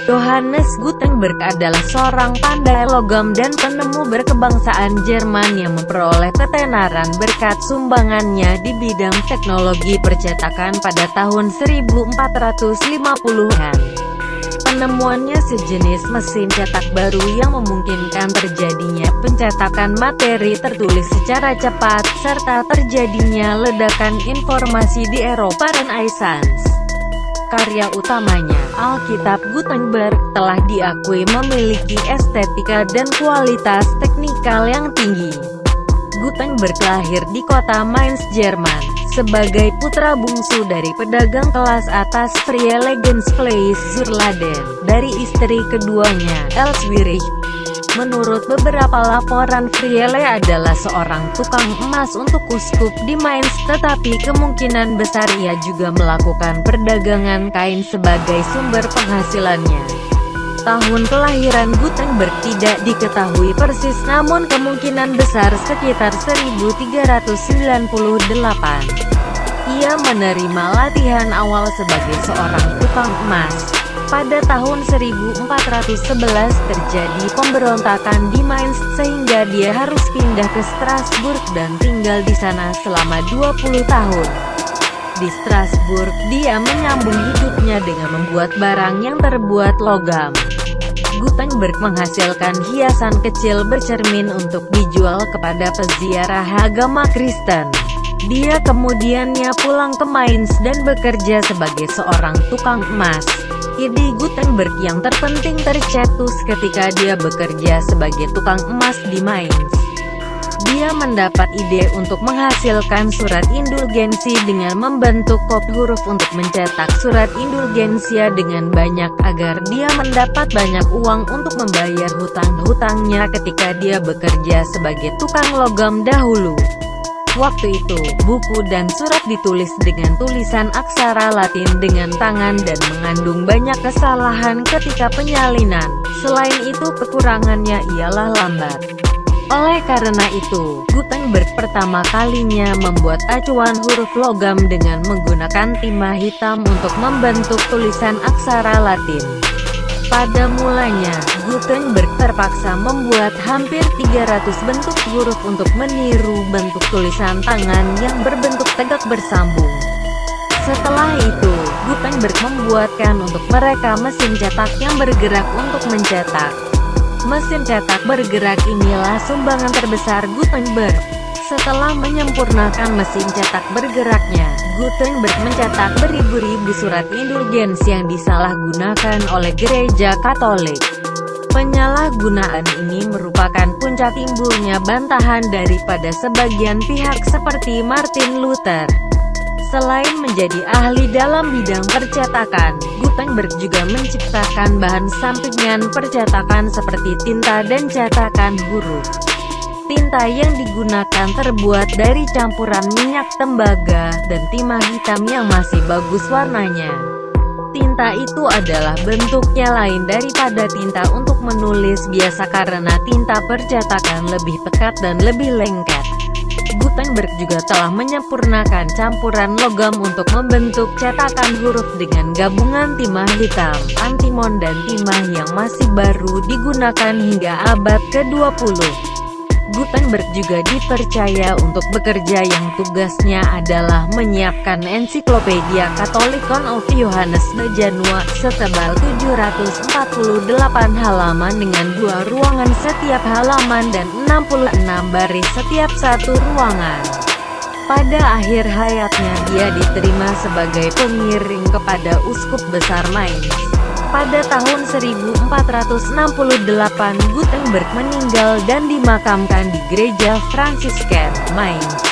Johannes Gutenberg adalah seorang pandai logam dan penemu berkebangsaan Jerman yang memperoleh ketenaran berkat sumbangannya di bidang teknologi percetakan pada tahun 1450-an. Penemuannya sejenis mesin cetak baru yang memungkinkan terjadinya pencetakan materi tertulis secara cepat, serta terjadinya ledakan informasi di Eropa Renaissance. Karya utamanya, Alkitab Gutenberg, telah diakui memiliki estetika dan kualitas teknikal yang tinggi. Gutenberg lahir di kota Mainz, Jerman, sebagai putra bungsu dari pedagang kelas atas Friedrichsfleisch zur Lahden, dari istri keduanya, Elswirich. Menurut beberapa laporan, Friele adalah seorang tukang emas untuk uskup di Mainz, tetapi kemungkinan besar ia juga melakukan perdagangan kain sebagai sumber penghasilannya. Tahun kelahiran Gutenberg tidak diketahui persis, namun kemungkinan besar sekitar 1398. Ia menerima latihan awal sebagai seorang tukang emas. Pada tahun 1411 terjadi pemberontakan di Mainz sehingga dia harus pindah ke Strasbourg dan tinggal di sana selama 20 tahun. Di Strasbourg, dia menyambung hidupnya dengan membuat barang yang terbuat logam. Gutenberg menghasilkan hiasan kecil bercermin untuk dijual kepada peziarah agama Kristen. Dia kemudiannya pulang ke Mainz dan bekerja sebagai seorang tukang emas. Ide Gutenberg yang terpenting tercetus ketika dia bekerja sebagai tukang emas di Mainz. Dia mendapat ide untuk menghasilkan surat indulgensi dengan membentuk kop huruf untuk mencetak surat indulgensia dengan banyak agar dia mendapat banyak uang untuk membayar hutang-hutangnya ketika dia bekerja sebagai tukang logam dahulu. Waktu itu, buku dan surat ditulis dengan tulisan aksara Latin dengan tangan dan mengandung banyak kesalahan ketika penyalinan. Selain itu, kekurangannya ialah lambat. Oleh karena itu, Gutenberg pertama kalinya membuat acuan huruf logam dengan menggunakan timah hitam untuk membentuk tulisan aksara Latin. Pada mulanya, Gutenberg terpaksa membuat hampir 300 bentuk huruf untuk meniru bentuk tulisan tangan yang berbentuk tegak bersambung. Setelah itu, Gutenberg membuatkan untuk mereka mesin cetak yang bergerak untuk mencetak. Mesin cetak bergerak inilah sumbangan terbesar Gutenberg. Setelah menyempurnakan mesin cetak bergeraknya, Gutenberg mencetak beribu-ribu surat indulgensi yang disalahgunakan oleh gereja Katolik. Penyalahgunaan ini merupakan puncak timbulnya bantahan daripada sebagian pihak seperti Martin Luther. Selain menjadi ahli dalam bidang percetakan, Gutenberg juga menciptakan bahan sampingan percetakan seperti tinta dan cetakan huruf. Tinta yang digunakan terbuat dari campuran minyak tembaga dan timah hitam yang masih bagus warnanya. Tinta itu adalah bentuknya lain daripada tinta untuk menulis biasa karena tinta percetakan lebih pekat dan lebih lengket. Gutenberg juga telah menyempurnakan campuran logam untuk membentuk cetakan huruf dengan gabungan timah hitam, antimon dan timah yang masih baru digunakan hingga abad ke-20. Gutenberg juga dipercaya untuk bekerja yang tugasnya adalah menyiapkan ensiklopedia Catholicon of Johannes de Janua setebal 748 halaman dengan 2 ruangan setiap halaman dan 66 baris setiap satu ruangan. Pada akhir hayatnya dia diterima sebagai pengiring kepada Uskup Besar Mainz. Pada tahun 1468, Gutenberg meninggal dan dimakamkan di Gereja Fransisken, Mainz.